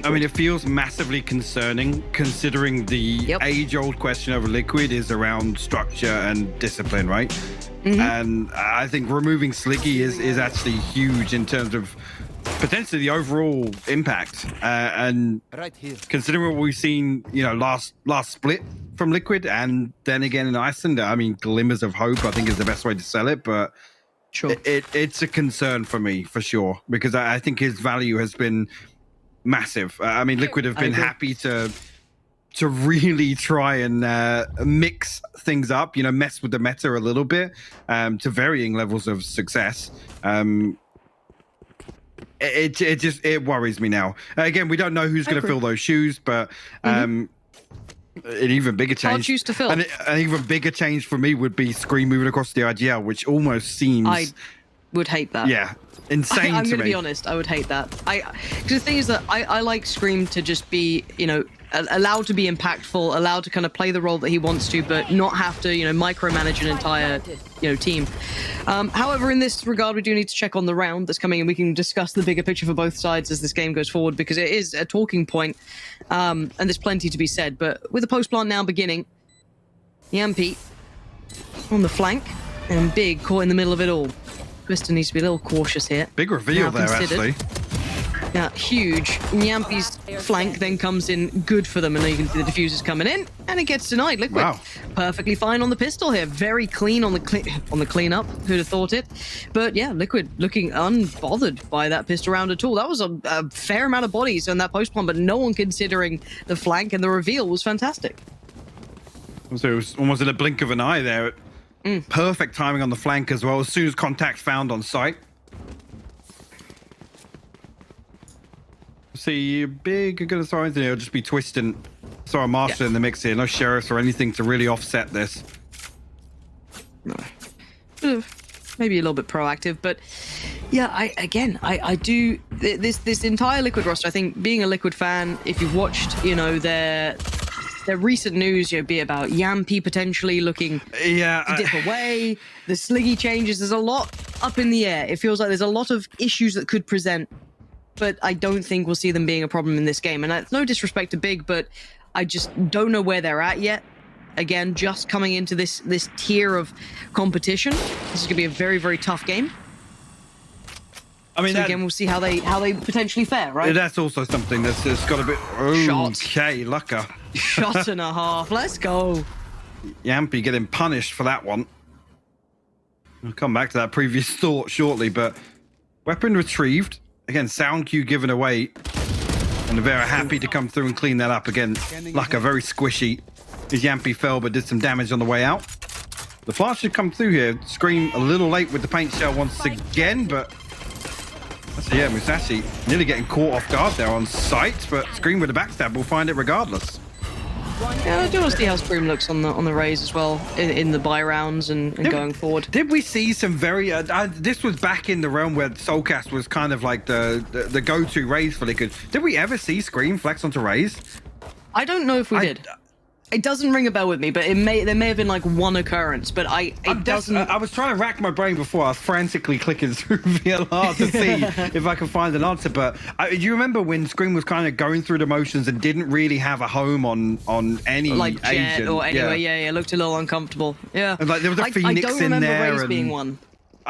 I mean, it feels massively concerning considering the age-old question over Liquid is around structure and discipline, right? And I think removing Sliggy is actually huge in terms of potentially the overall impact. And considering what we've seen, you know, last split from Liquid and then again in Iceland, I mean, glimmers of hope, I think is the best way to sell it, but it's a concern for me, for sure, because I think his value has been massive. I mean, Liquid have been happy to really try and mix things up, you know, mess with the meta a little bit to varying levels of success. It worries me now. Again, we don't know who's going to fill those shoes, but an even bigger change. Hard shoes to fill. And an even bigger change for me would be Scream moving across the IGL, which almost seems. I would hate that. Yeah, insane. I'm going to be honest. I would hate that. Because the thing is that I like Scream to just be, you know, allowed to be impactful, allowed to kind of play the role that he wants to, but not have to, you know, micromanage an entire, you know, team. However, in this regard, we do need to check on the round that's coming, and we can discuss the bigger picture for both sides as this game goes forward, because it is a talking point, and there's plenty to be said. But with the post plant now beginning, Yampi on the flank, and Big caught in the middle of it all. Twister needs to be a little cautious here. Big reveal there, actually. Yeah, huge. Yampi's flank then comes in good for them, and then you can see the diffusers coming in, and it gets denied. Liquid, perfectly fine on the pistol here, very clean on the cleanup. Who'd have thought it? But yeah, Liquid looking unbothered by that pistol round at all. That was a fair amount of bodies on that post plant, but no one considering the flank, and the reveal was fantastic. So it was almost in a blink of an eye there. Perfect timing on the flank as well. As soon as contact found on site. See, Big good signs here. It'll just be twisting. Sorry, Master in the mix here. No sheriffs or anything to really offset this. No. Maybe a little bit proactive, but yeah, I do this entire Liquid roster. I think, being a Liquid fan, if you've watched, you know, their recent news, you know, be it about Yampi potentially looking to dip away, the Sliggy changes, there's a lot up in the air. It feels like there's a lot of issues that could present, but I don't think we'll see them being a problem in this game. And that's no disrespect to Big, but I just don't know where they're at yet. Again, just coming into this tier of competition, this is gonna be a very, very tough game. I mean, so again, we'll see how they potentially fare, right? That's also something that's got a bit. Okay, Lucka. Shot and a half. Let's go. Yampi getting punished for that one. I'll come back to that previous thought shortly, but weapon retrieved. Again, sound cue given away. And Vera happy to come through and clean that up again. Lucka very squishy. His Yampi fell, but did some damage on the way out. The flash should come through here. Scream a little late with the paint shell once again, but. Yeah, Musashi nearly getting caught off guard there on sight, but Scream with the backstab will find it regardless. Yeah, I do want to see how Scream looks on the Raze as well in the buy rounds and going forward. Did we see some very? This was back in the realm where Soulcast was kind of like the go-to Raze for Liquid. Did we ever see Scream flex onto Raze? I don't know if we did. It doesn't ring a bell with me, but there may have been like one occurrence, but it doesn't. I was trying to rack my brain before. I was frantically clicking through VLR to see if I could find an answer. But do you remember when Scream was kind of going through the motions and didn't really have a home on any like Jet agent or anywhere? Yeah, looked a little uncomfortable. Yeah, and like there was a Phoenix I don't in remember there. Raze being one.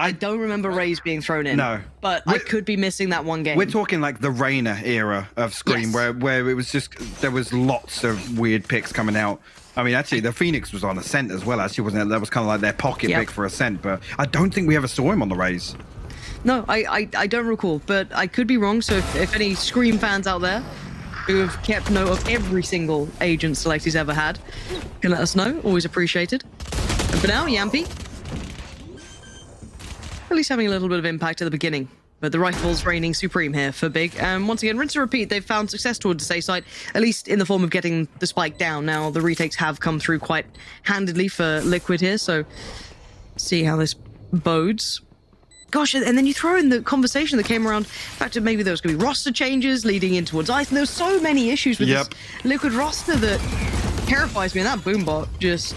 I don't remember Raze being thrown in. No. But I could be missing that one game. We're talking like the Reyna era of Scream, where it was just, there was lots of weird picks coming out. I mean, actually, the Phoenix was on Ascent as well, actually, wasn't it? That was kind of like their pocket pick for Ascent, but I don't think we ever saw him on the Raze. No, I don't recall, but I could be wrong, so if any Scream fans out there who have kept note of every single agent select he's ever had can let us know. Always appreciated. And for now, Yampi, at least having a little bit of impact at the beginning. But the rifle's reigning supreme here for Big. And once again, rinse and repeat, they've found success towards the safe side, at least in the form of getting the spike down. Now, the retakes have come through quite handedly for Liquid here, so see how this bodes. Gosh, and then you throw in the conversation that came around, the fact that maybe there was going to be roster changes leading in towards Ice, and there were so many issues with this Liquid roster that terrifies me, and that Boombot just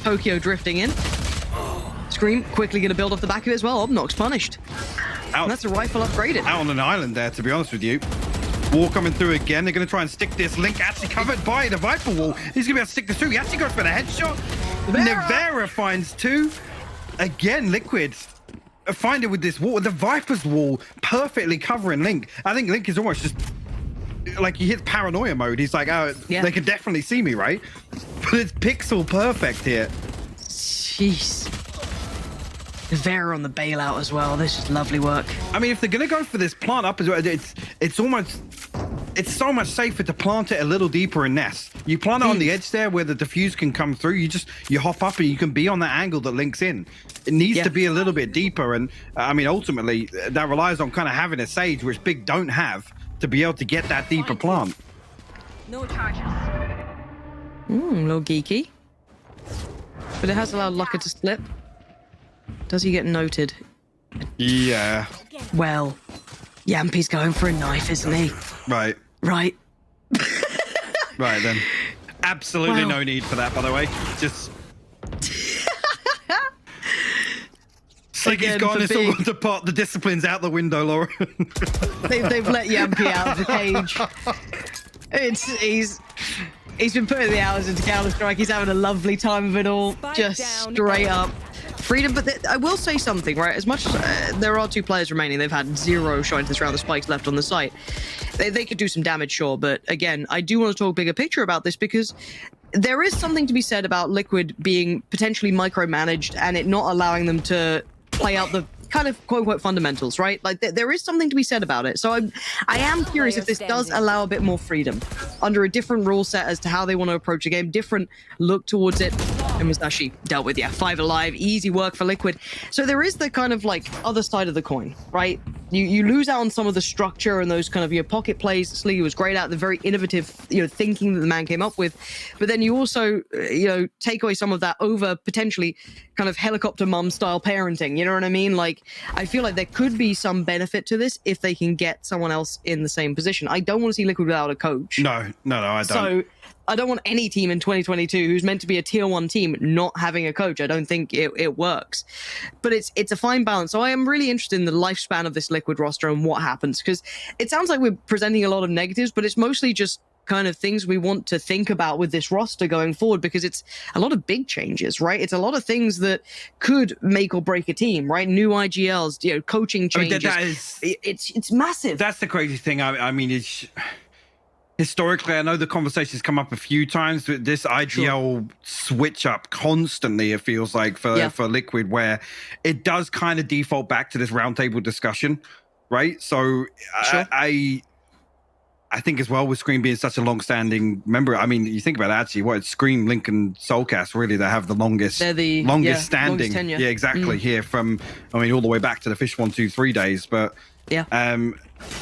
Tokyo drifting in. Scream quickly going to build off the back of it as well. Obnox punished. And that's a rifle upgraded. Out on an island there, to be honest with you. Wall coming through again. They're going to try and stick this. Link actually covered by the Viper wall. He's going to be able to stick this through. He actually goes for the headshot. Nevera finds 2. Again, Liquid find it with this wall. The Viper's wall perfectly covering Link. I think Link is almost just like he hits paranoia mode. He's like, oh, they can definitely see me, right? But it's pixel perfect here. Jeez. Vera on the bailout as well. This is lovely work. I mean, if they're going to go for this plant up as well, it's so much safer to plant it a little deeper in nest. You plant it on the edge there where the diffuse can come through. You hop up and you can be on that angle that links in. It needs to be a little bit deeper. And I mean, ultimately, that relies on kind of having a Sage, which Big don't have, to be able to get that deeper plant. No charges. A little geeky. But it has allowed Lucker to slip. Does he get noted? Yeah. Well, Yampy's going for a knife, isn't he? Right. Right. Right then. Absolutely no need for that, by the way. Just... Sliggy's gone. It's all to part the disciplines out the window, Laura. they've let Yampy out of the cage. He's been putting the hours into Counter-Strike. He's having a lovely time of it all. Just straight up freedom. But I will say something, right? As much as there are 2 players remaining, they've had 0 shot this round. The spikes left on the site. They could do some damage, sure. But again, I do want to talk bigger picture about this because there is something to be said about Liquid being potentially micromanaged and it not allowing them to play out the kind of quote-unquote fundamentals, right? Like there is something to be said about it. So I am curious if this does allow a bit more freedom under a different rule set as to how they want to approach a game, different look towards it. And Musashi dealt with, 5 alive, easy work for Liquid. So there is the kind of like other side of the coin, right? You lose out on some of the structure and those kind of your pocket plays that Sliggy was great at, the very innovative, thinking that the man came up with. But then you also, take away some of that over potentially kind of helicopter mum style parenting. You know what I mean? Like, I feel like there could be some benefit to this if they can get someone else in the same position. I don't want to see Liquid without a coach. No, I don't. So I don't want any team in 2022 who's meant to be a tier 1 team not having a coach. I don't think it works. But it's a fine balance. So I am really interested in the lifespan of this Liquid roster and what happens, because it sounds like we're presenting a lot of negatives, but it's mostly just kind of things we want to think about with this roster going forward, because it's a lot of big changes, right? It's a lot of things that could make or break a team, right? New IGLs, coaching changes. I mean, it's massive. That's the crazy thing. I mean, it's historically, I know the conversation's come up a few times, but this IGL switch up constantly, it feels like, for Liquid, where it does kind of default back to this roundtable discussion, right? So I think as well, with Scream being such a long-standing member, I mean, you think about it, actually, it's Scream, Link, and Soulcast really that have the longest, longest standing. Longest yeah, exactly. Here from, I mean, all the way back to the Fish 1-2-3 days. But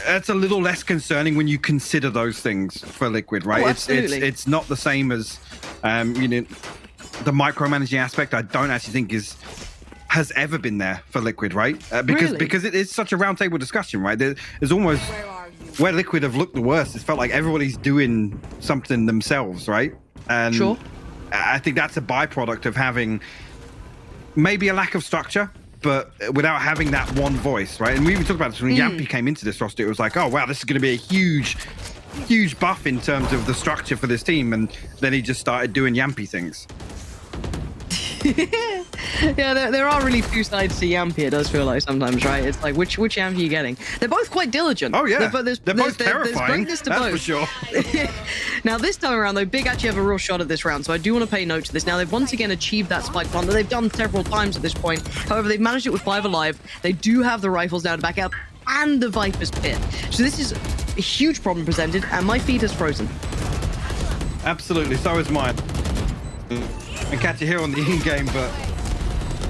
that's a little less concerning when you consider those things for Liquid, right? It's not the same as, the micromanaging aspect. I don't actually think has ever been there for Liquid, right? Because it is such a roundtable discussion, right? There's almost where Liquid have looked the worst. It's felt like everybody's doing something themselves, right? And I think that's a byproduct of having maybe a lack of structure, but without having that one voice, right? And we even talked about this when Yampy came into this roster. It was like, oh wow, this is going to be a huge buff in terms of the structure for this team. And then he just started doing Yampy things. Yeah, there are really two sides to Yampy, it does feel like sometimes, right? It's like, which Yampy are you getting? They're both quite diligent. Oh, yeah. They're both terrifying. There's greatness to that's both. for sure. Now, this time around, though, Big actually have a real shot at this round, so I do want to pay note to this. Now, they've once again achieved that spike plant that they've done several times at this point. However, they've managed it with 5 alive. They do have the rifles now to back up, and the Viper's Pit. So this is a huge problem presented, and my feed has frozen. Absolutely, so is mine. And catch it here on the in-game, but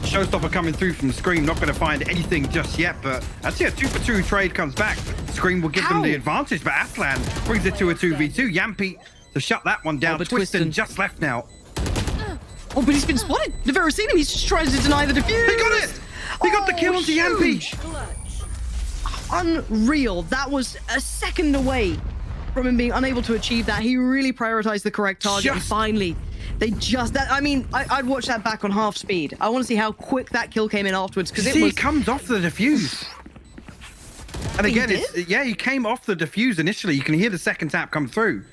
Showstopper coming through from Scream, not going to find anything just yet, but actually a 2-for-2 trade comes back. Scream will give them the advantage, but Aslan brings it to a 2v2. Yampy to shut that one down. Twiston just left now. Oh, but he's been spotted. They've never seen him. He's just trying to deny the defuse. He got it! He got the kill onto Yampy. Unreal. That was a second away from him being unable to achieve that. He really prioritized the correct target. And finally, I'd watch that back on half speed. I want to see how quick that kill came in afterwards, because it was... he comes off the defuse. And again, he came off the defuse initially. You can hear the second tap come through.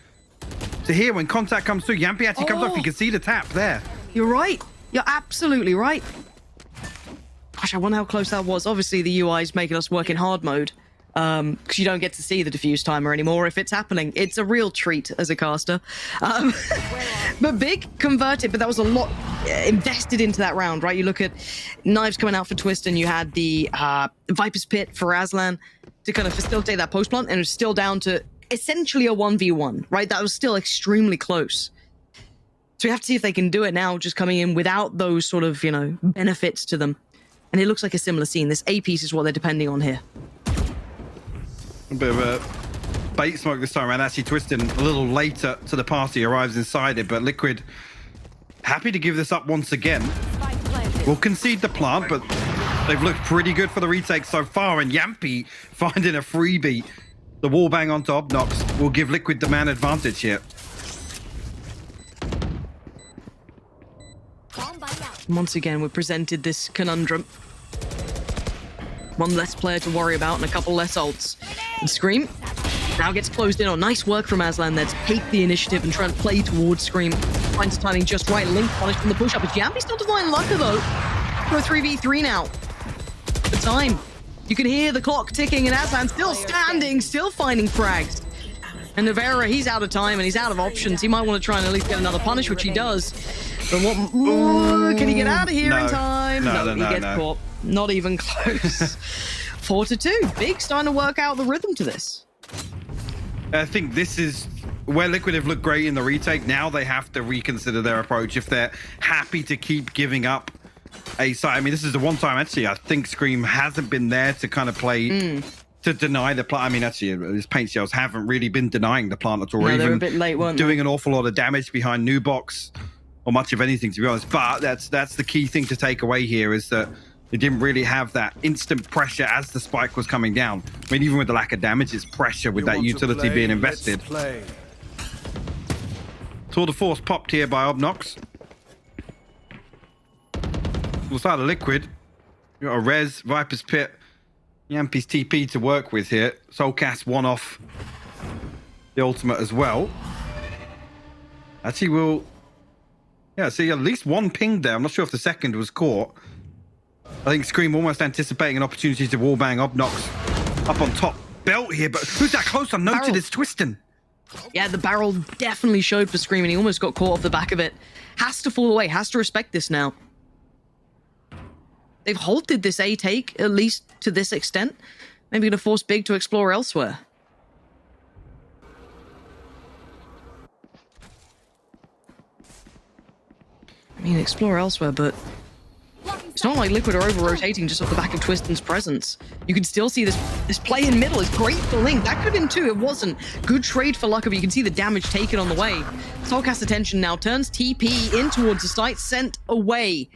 So here, when contact comes through, Yampy actually comes off. You can see the tap there. You're right. You're absolutely right. Gosh, I wonder how close that was. Obviously, the UI is making us work in hard mode. Because you don't get to see the diffuse timer anymore if it's happening. It's a real treat as a caster. But Big converted, but that was a lot invested into that round, right? You look at Knives coming out for Twist, and you had the Viper's Pit for Aslan to kind of facilitate that post plant, and it was still down to essentially a 1v1, right? That was still extremely close. So we have to see if they can do it now, just coming in without those sort of, you know, benefits to them. And it looks like a similar scene. This A piece is what they're depending on here. A bit of a bait smoke this time around. Actually, Twisting a little later to the party, arrives inside it, but Liquid happy to give this up once again. Will concede the plant, but they've looked pretty good for the retake so far, and Yampy finding a freebie. The wall bang onto Obnox will give Liquid the man advantage here. Once again, we're presented this conundrum. One less player to worry about and a couple less ults. And Scream now gets closed in on. Nice work from Aslan there to take the initiative and try and play towards Scream. Finds the timing just right. Link punished from the push-up. But Yampy still doesn't find Lucka though. Go 3v3 now. The time. You can hear the clock ticking, and Aslan still standing, still finding frags. And Navera, he's out of time and he's out of options. He might want to try and at least get another punish, which he does. But what? Ooh, can he get out of here in time? No, he gets caught. Not even close. 4-2. Big starting to work out the rhythm to this. I think this is where Liquid have looked great in the retake. Now they have to reconsider their approach if they're happy to keep giving up a side. I mean, this is the one time actually I think Scream hasn't been there to kind of play to deny the plant. I mean, actually, his paint shells haven't really been denying the plant at all. No, or they're even a bit late, weren't doing they? an awful lot of damage behind new box or much of anything, to be honest. But that's the key thing to take away here is that they didn't really have that instant pressure as the spike was coming down. I mean, even with the lack of damage, it's pressure with that utility being invested. Tour de Force popped here by Obnox. We'll start a Liquid. You got a Res, Viper's Pit, Yampy's TP to work with here. Soulcast one off the ultimate as well. Actually, we'll... Yeah, see, at least one ping there. I'm not sure if the second was caught. I think Scream almost anticipating an opportunity to wallbang Obnox up on top belt here, but who's that close? Unnoted is Twisting. Yeah, the barrel definitely showed for Scream, and he almost got caught off the back of it. Has to fall away, has to respect this now. They've halted this A take, at least to this extent. Maybe going to force Big to explore elsewhere. I mean, explore elsewhere, but it's not like Liquid are over-rotating just off the back of Twiston's presence. You can still see this play in middle is great for Link. That could have been 2, it wasn't. Good trade for Lucka, but you can see the damage taken on the way. Soulcast attention now, turns TP in towards the site, sent away.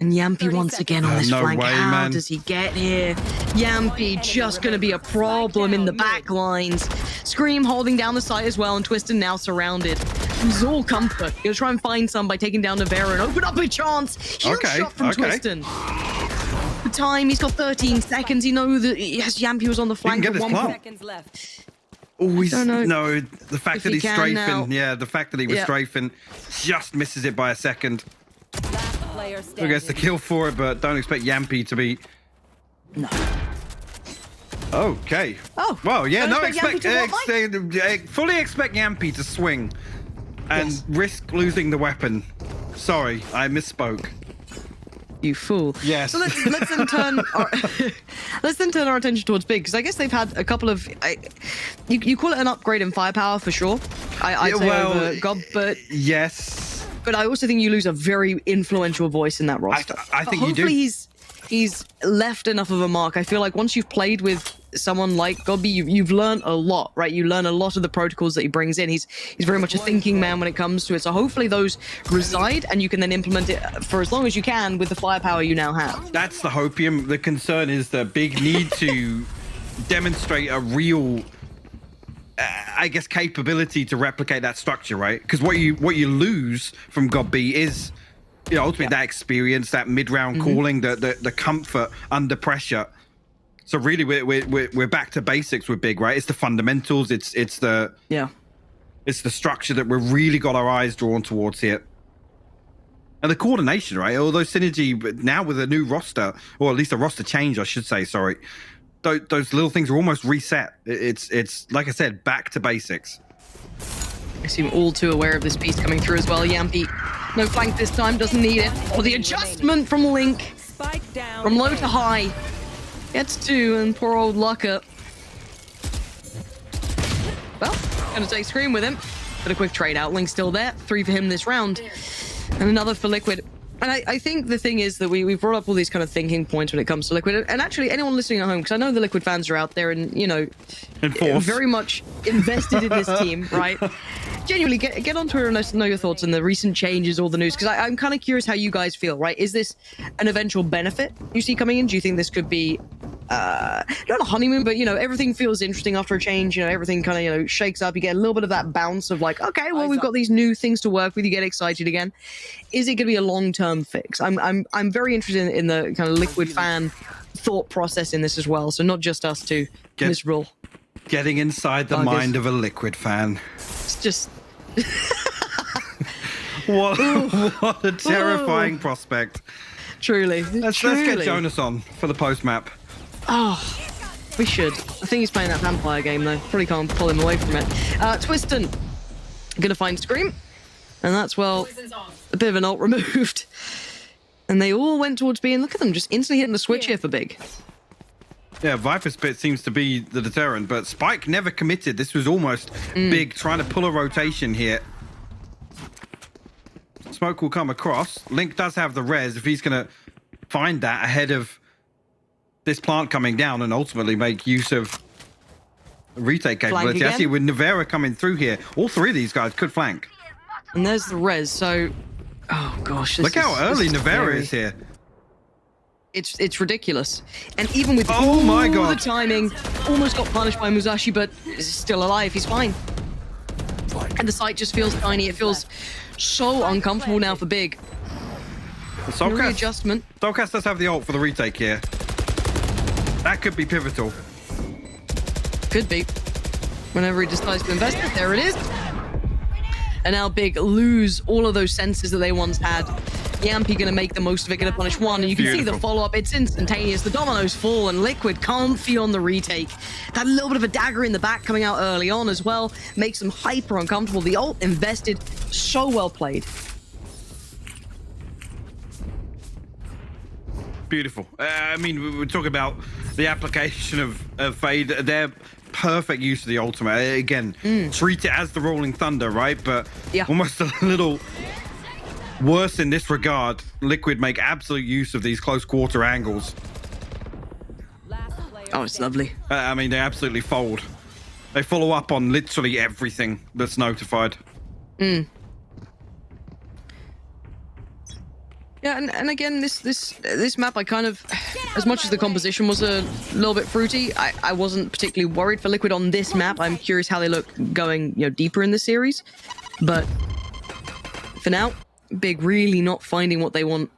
And Yampy once again on this flank. How does he get here? Yampy just going to be a problem in the back lines. Scream holding down the site as well, and Twiston now surrounded. It's all comfort. He'll try and find some by taking down Navera and open up a chance. Huge shot from Twiston. The time, he's got 13 seconds. You know that yes, Yampy was on the flank at 1 seconds left. Always no, the fact that he's strafing. Yeah, the fact that he was strafing just misses it by a second. Who gets the kill for it, but don't expect Yampy to be... No. Okay. Oh. Well, yeah, no, fully expect Yampy to swing and risk losing the weapon. Sorry, I misspoke. You fool. Yes. So let's then turn our attention towards Big, because I guess they've had a couple of you call it an upgrade in firepower for sure. I'd say over Gob, but yes. But I also think you lose a very influential voice in that roster. I think you do. Hopefully he's left enough of a mark. I feel like once you've played with someone like Gobby, you've learned a lot, right? You learn a lot of the protocols that he brings in. He's very much a thinking man when it comes to it. So hopefully those reside, and you can then implement it for as long as you can with the firepower you now have. That's the hopium. The concern is that Big need to demonstrate a real... I guess capability to replicate that structure, right? Because what you lose from Gobby is, ultimately that experience, that mid-round calling, the comfort under pressure. So really, we're back to basics with Big, right? It's the fundamentals. It's the structure that we've really got our eyes drawn towards here. And the coordination, right? Although synergy, but now with a new roster, or at least a roster change, I should say, sorry. Those little things are almost reset. It's like I said, back to basics. I seem all too aware of this piece coming through as well. Yampy, no flank this time, doesn't need it. Oh, the adjustment from Link. From low to high. Gets 2, and poor old Lucker. Well, gonna take Scream with him. But a quick trade out. Link's still there. 3 for him this round. And another for Liquid. And I think the thing is that we've brought up all these kind of thinking points when it comes to Liquid. And actually, anyone listening at home, because I know the Liquid fans are out there and, you know, very much invested in this team, right? Genuinely, get on Twitter and let us know your thoughts on the recent changes, all the news, because I'm kind of curious how you guys feel, right? Is this an eventual benefit you see coming in? Do you think this could be, not a honeymoon, but, you know, everything feels interesting after a change, you know, everything kind of, you know, shakes up, you get a little bit of that bounce of like, okay, well, we've got these new things to work with, you get excited again. Is it going to be a long-term fix? I'm very interested in the kind of Liquid fan thought process in this as well, so not just us two, Miss Rule. Getting inside the mind of a Liquid fan. It's just... what a terrifying prospect. Truly. Let's get Jonas on for the post-map. Oh, we should. I think he's playing that vampire game, though. Probably can't pull him away from it. Twiston, gonna find Scream. And that's, well, a bit of an ult removed. And they all went towards B, and look at them, just instantly hitting the switch here for Big. Yeah, Viper Spit seems to be the deterrent, but Spike never committed. This was almost Big trying to pull a rotation here. Smoke will come across. Link does have the res if he's going to find that ahead of this plant coming down and ultimately make use of retake capability. Actually, with Nivera coming through here, all 3 of these guys could flank. And there's the res, so... Oh, gosh. Look how early Nivera is here. It's ridiculous. And even with the timing, almost got punished by Musashi, but is still alive. He's fine. And the site just feels tiny. It feels so uncomfortable now for Big. Readjustment. Soulcast does have the ult for the retake here. That could be pivotal. Could be. Whenever he decides to invest it, there it is. And now Big lose all of those senses that they once had. Yampy gonna make the most of it, gonna punish one, and you can see the follow-up. It's instantaneous. The dominoes fall, and Liquid can't feel on the retake. That little bit of a dagger in the back coming out early on as well makes them hyper uncomfortable. The ult invested, so well played. Beautiful. I mean, we were talking about the application of Fade. Their perfect use of the ultimate. Again, treat it as the Rolling Thunder, right? But almost a little worse in this regard. Liquid make absolute use of these close quarter angles. Oh, it's lovely. I mean, they absolutely fold. They follow up on literally everything that's notified. Yeah, and again, this map, I kind of, as much as the composition was a little bit fruity, I wasn't particularly worried for Liquid on this map. I'm curious how they look going, you know, deeper in the series. But for now, Big really not finding what they want.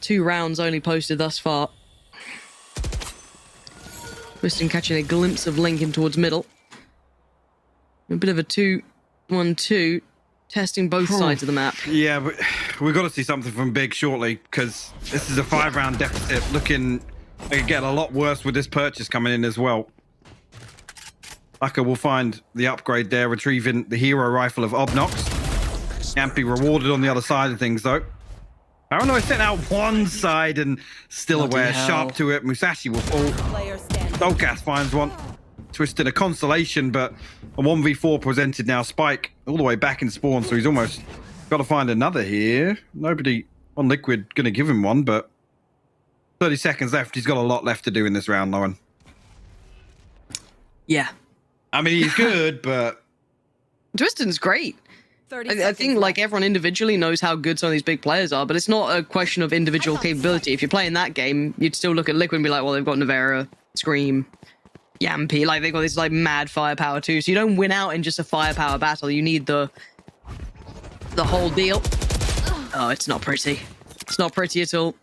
2 rounds only posted thus far. Twiston catching a glimpse of Lincoln towards middle. A bit of a 2-1-2. Testing both sides of the map. Yeah, but we've got to see something from Big shortly, because this is a 5-round deficit. Looking, they could get a lot worse with this purchase coming in as well. Aka will find the upgrade there, retrieving the hero rifle of Obnox. Yampy rewarded on the other side of things, though. Paranoid sent out one side and still aware, sharp to it. Musashi will fall. Soulcast finds one. Twisted a consolation, but a 1v4 presented now. Spike all the way back in spawn, so he's almost got to find another here. Nobody on Liquid going to give him one, but 30 seconds left. He's got a lot left to do in this round, Lauren. Yeah. I mean, he's good, but... Twiston's great. I think, like, everyone individually knows how good some of these big players are, but it's not a question of individual capability. If you're playing that game, you'd still look at Liquid and be like, well, they've got Nivera, Scream, Yampy, like, they've got this, like, mad firepower, too. So you don't win out in just a firepower battle. You need the whole deal. Oh, it's not pretty. It's not pretty at all.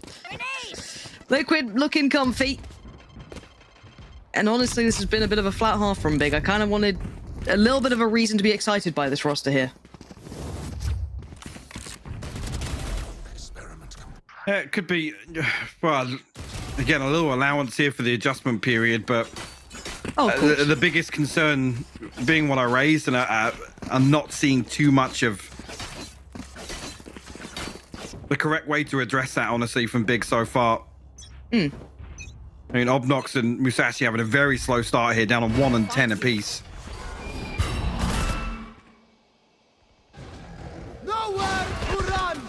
Liquid looking comfy. And honestly, this has been a bit of a flat half from Big. I kind of wanted a little bit of a reason to be excited by this roster here. It could be, well, again, a little allowance here for the adjustment period, but the biggest concern being what I raised, and I'm not seeing too much of the correct way to address that, honestly, from Big so far. I mean, Obnox and Musashi having a very slow start here, down on 1 and 10 apiece. Nowhere to run.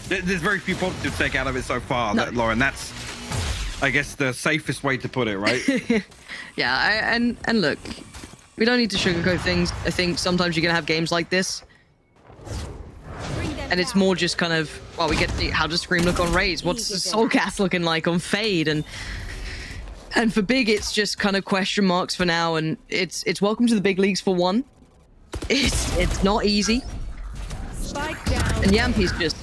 There's very few positives to take out of it so far, Lauren. That's, I guess, the safest way to put it, right? Yeah, and look, we don't need to sugarcoat things. I think sometimes you're going to have games like this. And it's more just kind of, well, we get to see how does Scream look on Raze? What's Soulcast looking like on Fade? And for Big, it's just kind of question marks for now. And it's welcome to the big leagues for one. It's not easy. And Yampi's just,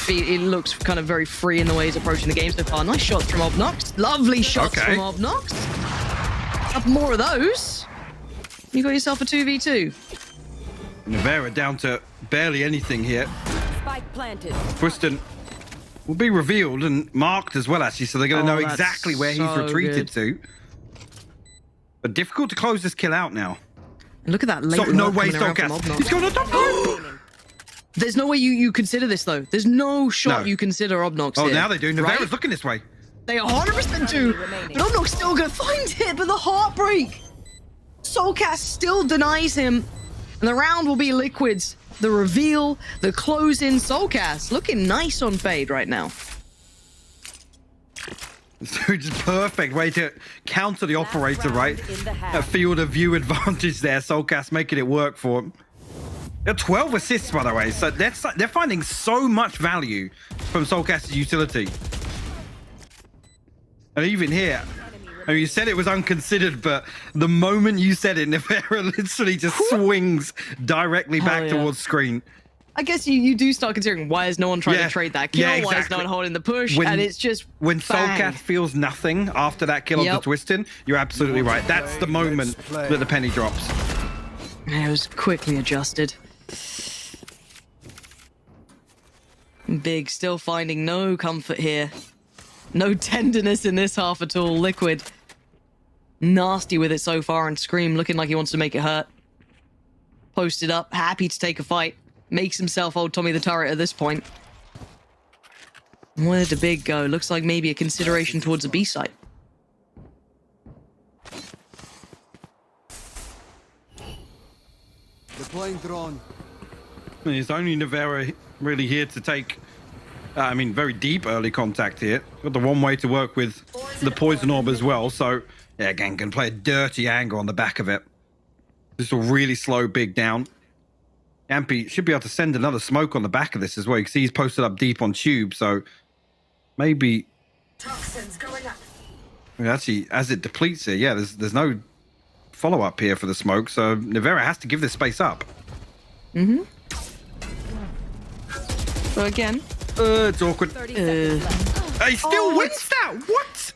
it looks kind of very free in the way he's approaching the game so far. Nice shots from Obnox. Lovely shots from Obnox. Couple more of those. You got yourself a 2v2. Nevera down to barely anything here. Spike planted. Twiston will be revealed and marked as well, actually, so they're going to know exactly where he's retreated to. But difficult to close this kill out now. And look at that late no way, Soulcast. He's going on top. There's no way you consider this, though. There's no shot you consider Obnox here. Now they do. Nevera's looking this way. They 100% do. But Obnox still going to find it, but the heartbreak. Soulcast still denies him. And the round will be Liquid's. The reveal, the close-in. Soulcast looking nice on Fade right now. So just perfect way to counter the operator, right? A field of view advantage there. Soulcast making it work for him. 12 assists, by the way. So they're finding so much value from Soulcast's utility. And even here, I mean, you said it was unconsidered, but the moment you said it, Nevera literally just swings directly back towards screen. I guess you do start considering, why is no one trying to trade that kill? Exactly. Why is no one holding the push? And it's just when Soulcast feels nothing after that kill onto Twiston, you're absolutely right. That's the moment that the penny drops. It was quickly adjusted. Big still finding no comfort here. No tenderness in this half at all. Liquid nasty with it so far, and Scream looking like he wants to make it hurt. Posted up, happy to take a fight. Makes himself old Tommy the Turret at this point. Where did Big go? Looks like maybe a consideration towards a B site. Deploying drone. It's only Nevera really here to take, I mean, very deep early contact here. Got the one way to work with the poison orb as well. So, yeah, again, can play a dirty angle on the back of it. This will really slow Big down. Yampy should be able to send another smoke on the back of this as well. You can see he's posted up deep on tube, so maybe... Toxins going up. I mean, actually, as it depletes it, yeah, there's no follow-up here for the smoke, so Nevera has to give this space up. So again... it's awkward. He still wins that? What?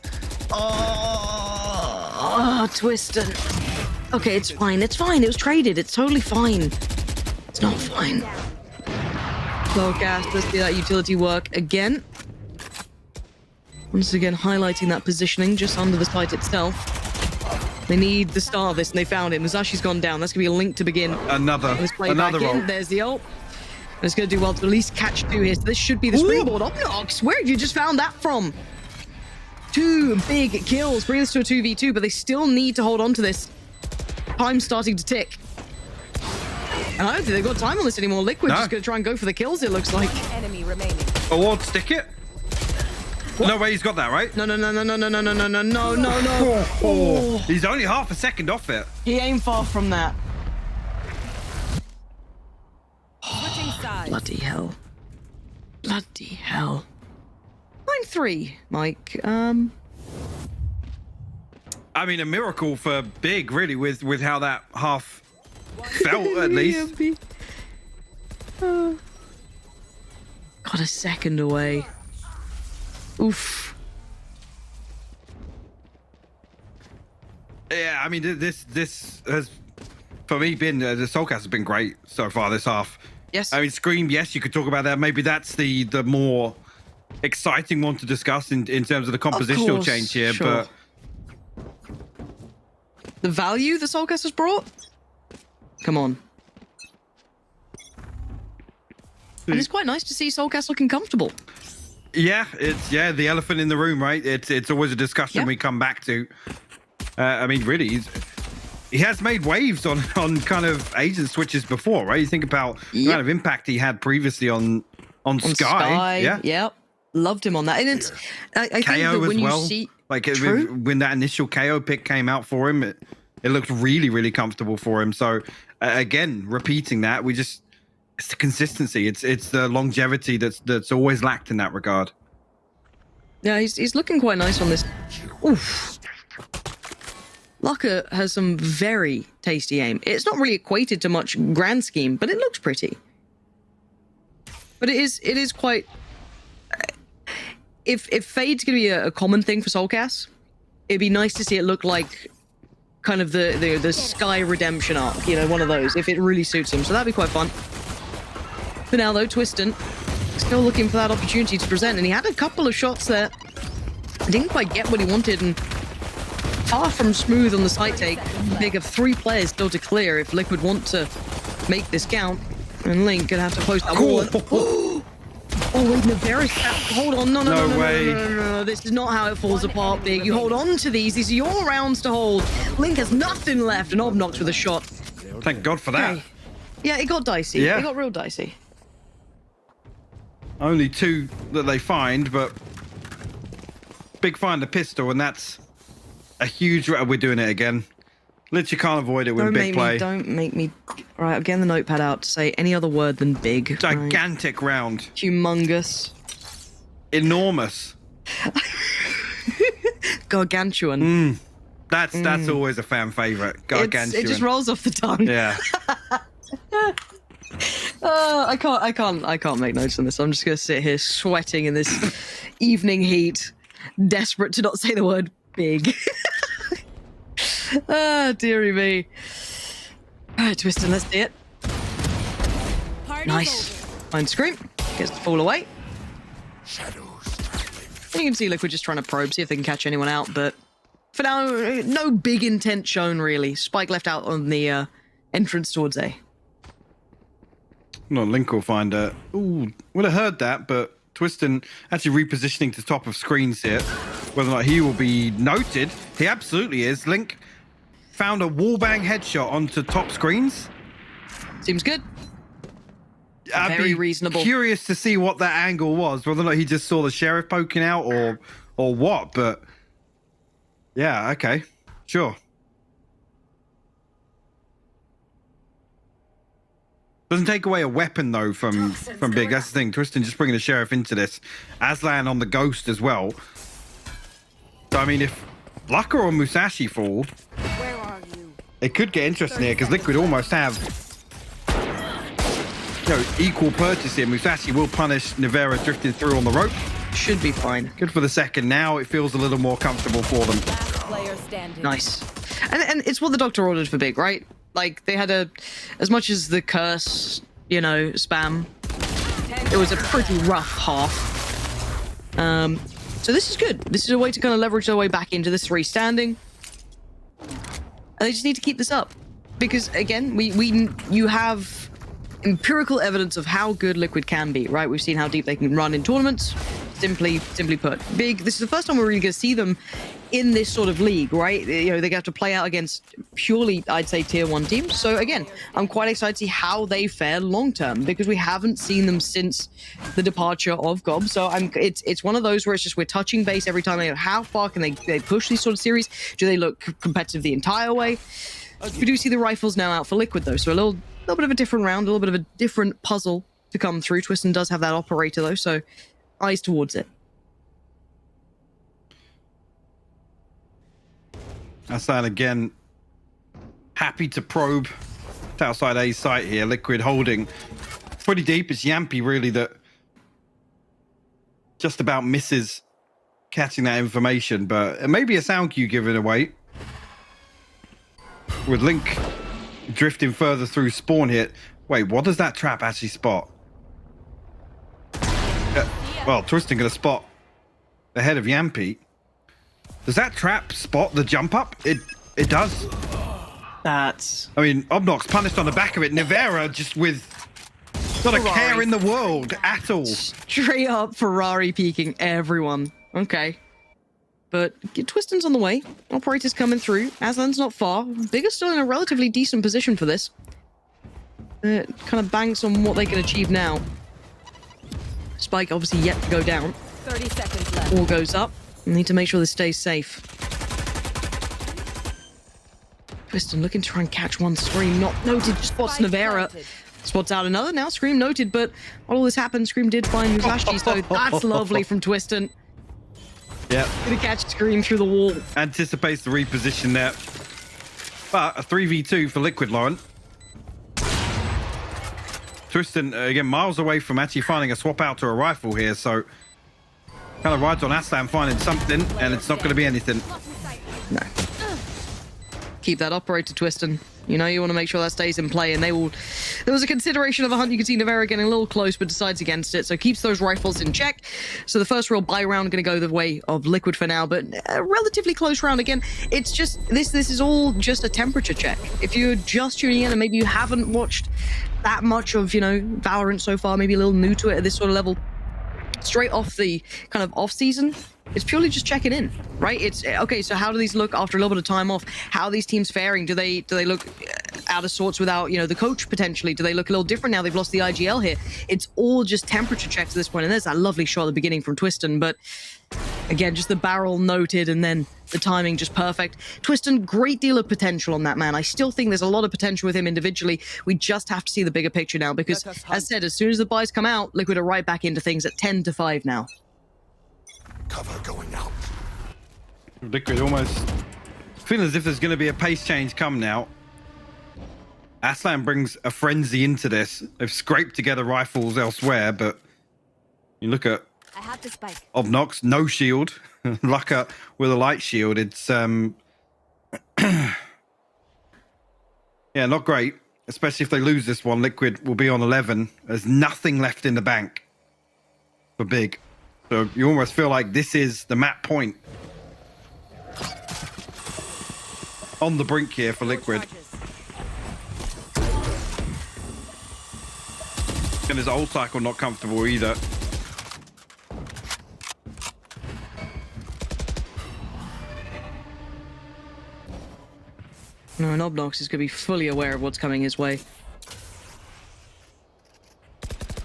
Oh, Twiston. Okay, it's fine. It's fine. It was traded. It's totally fine. It's not fine. Soulcast, let's see that utility work again. Once again, highlighting that positioning just under the site itself. They need the star of this, and they found it. Musashi's gone down. That's going to be a link to begin. Another roll. There's the ult. And it's going to do well to at least catch two here. So this should be the springboard. Obnox, where have you just found that from? 2 big kills. Bring this to a 2v2, but they still need to hold on to this. Time's starting to tick. And I don't think they've got time on this anymore. Liquid's just going to try and go for the kills, it looks like. Enemy remaining. Award, stick it. What? No way he's got that, right? No. Oh. He's only half a second off it. He ain't far from that. Switching sides. Bloody hell. Bloody hell. 9-3, Mike. I mean, a miracle for Big, really, with how that half felt, at least. Got a second away. Oof. Yeah, I mean, this has, for me, been the Soulcast has been great so far this half. Yes. I mean, Scream, yes, you could talk about that. Maybe that's the more exciting one to discuss in terms of the compositional course, change here. sure. But The value the Soulcast has brought? Come on. And it's quite nice to see Soulcast looking comfortable. yeah, it's the elephant in the room, right? It's always a discussion Yeah. we come back to. I mean, really, he has made waves on kind of agent switches before, right? You think about the kind of impact he had previously on Sky. Yeah. Yep. Loved him on that. And it's I think that KO when as well. you see Like True. when that initial KO pick came out for him, it looked really, really comfortable for him. So again, repeating that, it's the consistency. It's the longevity that's always lacked in that regard. Yeah, he's looking quite nice on this. Oof. Laka has some very tasty aim. It's not really equated to much grand scheme, but it looks pretty. But it is quite. If Fade's gonna be a common thing for Soulcast, it'd be nice to see it look like kind of the Sky Redemption arc, you know, one of those, if it really suits him. So that'd be quite fun. For now though, Twiston still looking for that opportunity to present, and he had a couple of shots there. Didn't quite get what he wanted, and far from smooth on the site take. Big of 3 players still to clear if Liquid want to make this count. And Link gonna have to close that wall. Oh wait, Navarus, hold on, no, No way. no, this is not how it falls apart, Big. You hold on to these are your rounds to hold. Link has nothing left, and Obnox with a shot. Thank God for that. Okay. Yeah, it got dicey. Yeah. It got real dicey. Only 2 that they find, but Big find the pistol, and that's a huge. We're doing it again. Literally can't avoid it with Big play. Don't make me. All right, I'm getting the notepad out to say any other word than big. Gigantic round. Humongous. Enormous. Gargantuan. That's always a fan favorite. Gargantuan. It just rolls off the tongue. Yeah. I can't make notes on this. I'm just gonna sit here sweating in this evening heat, desperate to not say the word big. Ah, dearie me. All right, Twiston, let's see it. Party's Nice. Fine scream. Gets to fall away. And you can see Liquid just trying to probe, see if they can catch anyone out, but for now, no big intent shown, really. Spike left out on the entrance towards A. No, Link will find it. Ooh, would have heard that, but Twiston actually repositioning to the top of screens here. Whether or not he will be noted, he absolutely is. Link found a wallbang headshot onto top screens. Seems good. I'd Very be reasonable. Curious to see what that angle was, whether or not he just saw the sheriff poking out or what. But yeah, okay, sure. Doesn't take away a weapon though from Big. That's the thing. Twiston just bringing the sheriff into this. Aslan on the ghost as well. So I mean, if Laka or Musashi fall, Where are you? it could get interesting here because Liquid almost have equal purchase here. Musashi will punish Nivera drifting through on the rope. Should be fine. Good for the second. Now it feels a little more comfortable for them. Last player standing. Nice. And it's what the doctor ordered for Big, right? Like, they had as much as the curse, spam, it was a pretty rough half. So this is good. This is a way to kind of leverage their way back into this 3 standing. And they just need to keep this up. Because, again, you have empirical evidence of how good Liquid can be, right? We've seen how deep they can run in tournaments. Simply put. Big, this is the first time we're really going to see them in this sort of league, right? They have to play out against purely, I'd say, tier 1 teams. So again, I'm quite excited to see how they fare long term because we haven't seen them since the departure of Gob. So it's one of those where it's just we're touching base every time. How far can they push these sort of series? Do they look competitive the entire way? We do see the rifles now out for Liquid though, so a little bit of a different round, a little bit of a different puzzle to come through. Twiston does have that operator though, so eyes towards it. Aslan again, happy to probe to outside A site here. Liquid holding pretty deep. It's Yampy really that just about misses catching that information, but maybe a sound cue given away. with Link drifting further through spawn here. Wait, what does that trap actually spot? Well, Twistin gonna spot ahead of Yampi. Does that trap spot the jump up? It does. That's... I mean, Obnox punished on the back of it. Nivera just with not a care in the world at all. Straight up Ferrari peeking everyone. Okay. But Twiston's on the way. Operator's coming through. Aslan's not far. Bigger's still in a relatively decent position for this. Kind of banks on what they can achieve now. Spike obviously yet to go down. 30 seconds left. All goes up. We need to make sure this stays safe. Twiston looking to try and catch one. Scream not noted. Just spots Spike Nivera. planted. Spots out another. Now Scream noted, but while all this happened, Scream did find Musashi, so that's lovely from Twiston. Yeah. Gonna catch Scream through the wall. Anticipates the reposition there. But a 3v2 for Liquid, Lauren. Twiston, again, miles away from actually finding a swap out to a rifle here, so kind of rides on Aslan finding something, and it's not going to be anything. No. Keep that operator, Twiston. You know, you want to make sure that stays in play, and they will... There was a consideration of a hunt. You can see Nivera getting a little close, but decides against it, so keeps those rifles in check. So the first real buy round going to go the way of Liquid for now, but a relatively close round. Again, it's just... This is all just a temperature check. If you're just tuning in and maybe you haven't watched that much of, you know, Valorant so far, maybe a little new to it at this sort of level, straight off the kind of off season, it's purely just checking in, right? It's okay. So how do these look after a little bit of time off? How are these teams faring? Do they look out of sorts without, you know, the coach potentially? Do they look a little different now they've lost the IGL here? It's all just temperature checks at this point. And there's that lovely shot at the beginning from Twiston, but again, just the barrel noted and then the timing just perfect. Twiston, great deal of potential on that man. I still think there's a lot of potential with him individually. We just have to see the bigger picture now because, as said, as soon as the buys come out, Liquid are right back into things at 10-5 now. Cover going out. Liquid almost feeling as if there's going to be a pace change come now. Aslan brings a frenzy into this. They've scraped together rifles elsewhere, but you look at I have the spike. Obnox, no shield. Lucka with a light shield. It's yeah, not great. Especially if they lose this one. Liquid will be on 11. There's nothing left in the bank for Big. So you almost feel like this is the map point. On the brink here for Liquid. And his ult cycle not comfortable either. No, and Obnox is going to be fully aware of what's coming his way.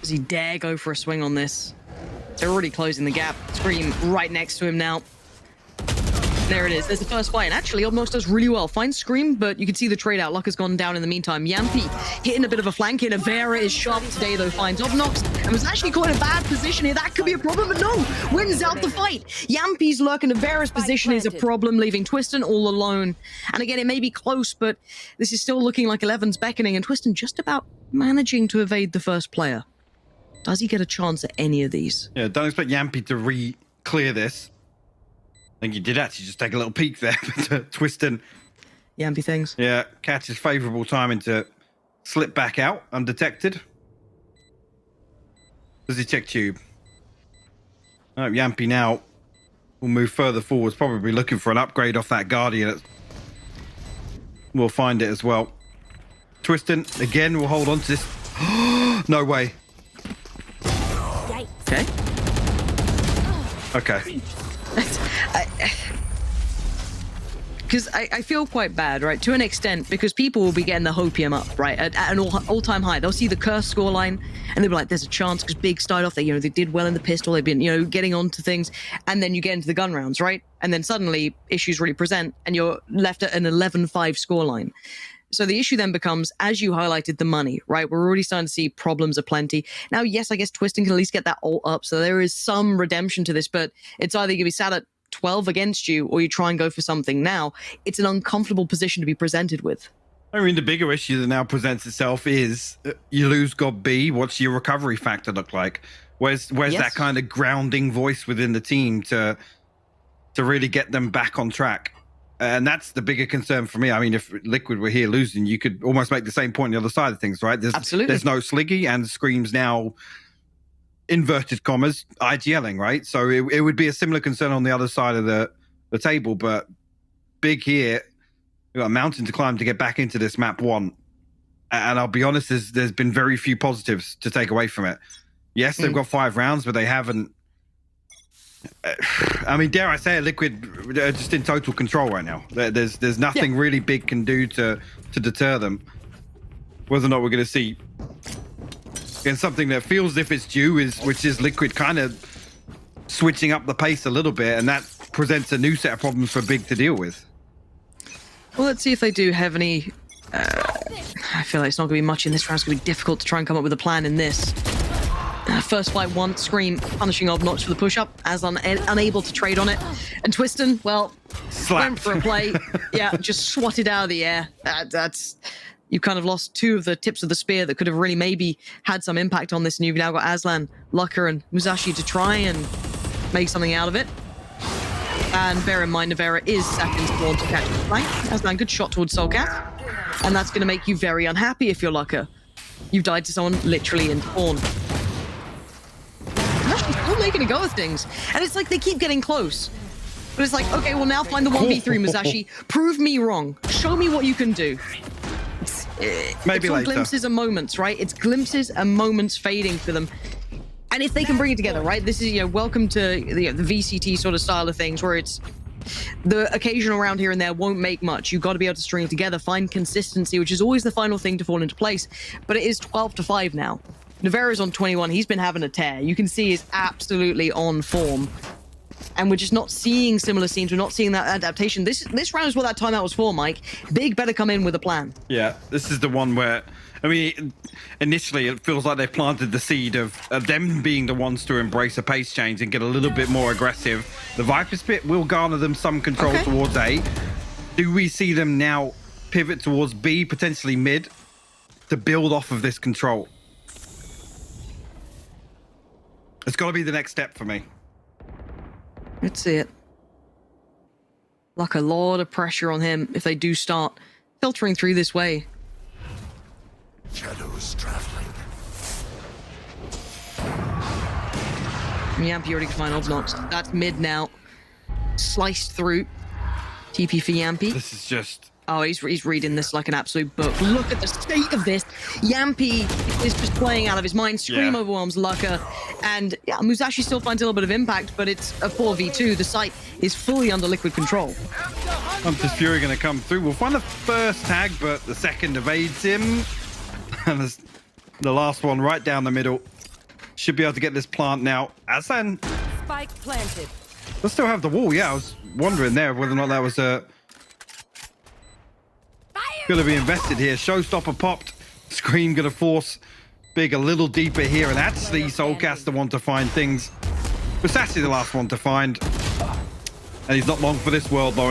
Does he dare go for a swing on this? They're already closing the gap. Scream right next to him now. There it is. There's the first fight. And actually, Obnox does really well. Finds Scream, but you can see the trade out. Luck has gone down in the meantime. Yampi hitting a bit of a flank here. Nivera is sharp today, though. Finds Obnox and was actually caught in a bad position here. That could be a problem, but no. Wins out the fight. Yampi's lurking. Nivera's position is a problem, leaving Twiston all alone. And again, it may be close, but this is still looking like 11's beckoning. And Twiston just about managing to evade the first player. Does he get a chance at any of these? Yeah, don't expect Yampi to re-clear this. I think he did actually just take a little peek there. But Twiston, Yampi things. yeah, catches favourable timing to slip back out undetected. Does he check tube? Yampi now will move further forwards, probably looking for an upgrade off that Guardian. We'll find it as well. Twiston, again, will hold on to this. No way. Okay. Okay. Because I feel quite bad, right? To an extent, because people will be getting the hopium up, right? At an all-time high. They'll see the curse scoreline, and they'll be like, there's a chance, because Big started off, they did well in the pistol, they've been, getting onto things, and then you get into the gun rounds, right? And then suddenly, issues really present, and you're left at an 11-5 scoreline. So the issue then becomes, as you highlighted, the money, right? We're already starting to see problems aplenty. Now, yes, I guess Twiston can at least get that ult up, so there is some redemption to this, but it's either going to be sat at 12 against you, or you try and go for something now. It's an uncomfortable position to be presented with. I mean, the bigger issue that now presents itself is you lose God B. What's your recovery factor look like? Where's Yes. that kind of grounding voice within the team to really get them back on track? And that's the bigger concern for me. I mean, if Liquid were here losing, you could almost make the same point on the other side of things, right? Absolutely. There's no Sliggy, and Scream's now, inverted commas, IGLing, right? So it would be a similar concern on the other side of the table, but Big here, we've got a mountain to climb to get back into this map 1. And I'll be honest, there's been very few positives to take away from it. Yes, they've got 5 rounds, but they haven't. I mean, dare I say it, Liquid are just in total control right now. There's nothing really Big can do to deter them. Whether or not we're going to see again something that feels as if it's due, which is Liquid kind of switching up the pace a little bit, and that presents a new set of problems for Big to deal with. Well, let's see if they do have any. I feel like it's not going to be much in this round. It's going to be difficult to try and come up with a plan in this. First fight once, Scream punishing Obnox for the push-up, as unable to trade on it. And Twiston, well, went for a play. Yeah, just swatted out of the air. That's... You kind of lost 2 of the tips of the spear that could have really maybe had some impact on this, and you've now got Aslan, Lucker, and Musashi to try and make something out of it. And bear in mind, Navera is second spawn to catch the flank. Aslan, good shot towards Soulcat. And that's going to make you very unhappy if you're Lucker. You've died to someone literally in spawn. Actually, still making a go of things. And it's like they keep getting close. But it's like, okay, well now find the 1v3, Musashi. Prove me wrong. Show me what you can do. Maybe it's later. Glimpses and moments, right? It's glimpses and moments fading for them. And if they can bring it together, right? This is, welcome to the VCT sort of style of things, where it's the occasional round here and there won't make much. You've got to be able to string it together, find consistency, which is always the final thing to fall into place. But it is 12-5 now. Navera's on 21. He's been having a tear. You can see he's absolutely on form. And we're just not seeing similar scenes. We're not seeing that adaptation. This round is what that timeout was for, Mike. Big better come in with a plan. Yeah, this is the one where, I mean, initially it feels like they've planted the seed of them being the ones to embrace a pace change and get a little bit more aggressive. The Viper Spit will garner them some control towards A. Do we see them now pivot towards B, potentially mid, to build off of this control? It's got to be the next step for me. Let's see it. Like a lot of pressure on him if they do start filtering through this way. Shadows traveling. Yampy already can find Obnox. That's mid now. Sliced through. TP for Yampy. This is just... Oh, he's reading this like an absolute book. Look at the state of this. Yampy is just playing out of his mind. Scream overwhelms Lucker. And yeah, Musashi still finds a little bit of impact, but it's a 4v2. The site is fully under Liquid control. Hunter's Fury going to come through. We'll find the first tag, but the second evades him. And there's the last one right down the middle. Should be able to get this plant now. Aslan. Spike planted. They'll still have the wall. Yeah, I was wondering there whether or not that was a... Going to be invested here. Showstopper popped. Scream going to force Big a little deeper here. And actually, Soulcat's the one to find things. Musashi the last one to find. And he's not long for this world, Lauren.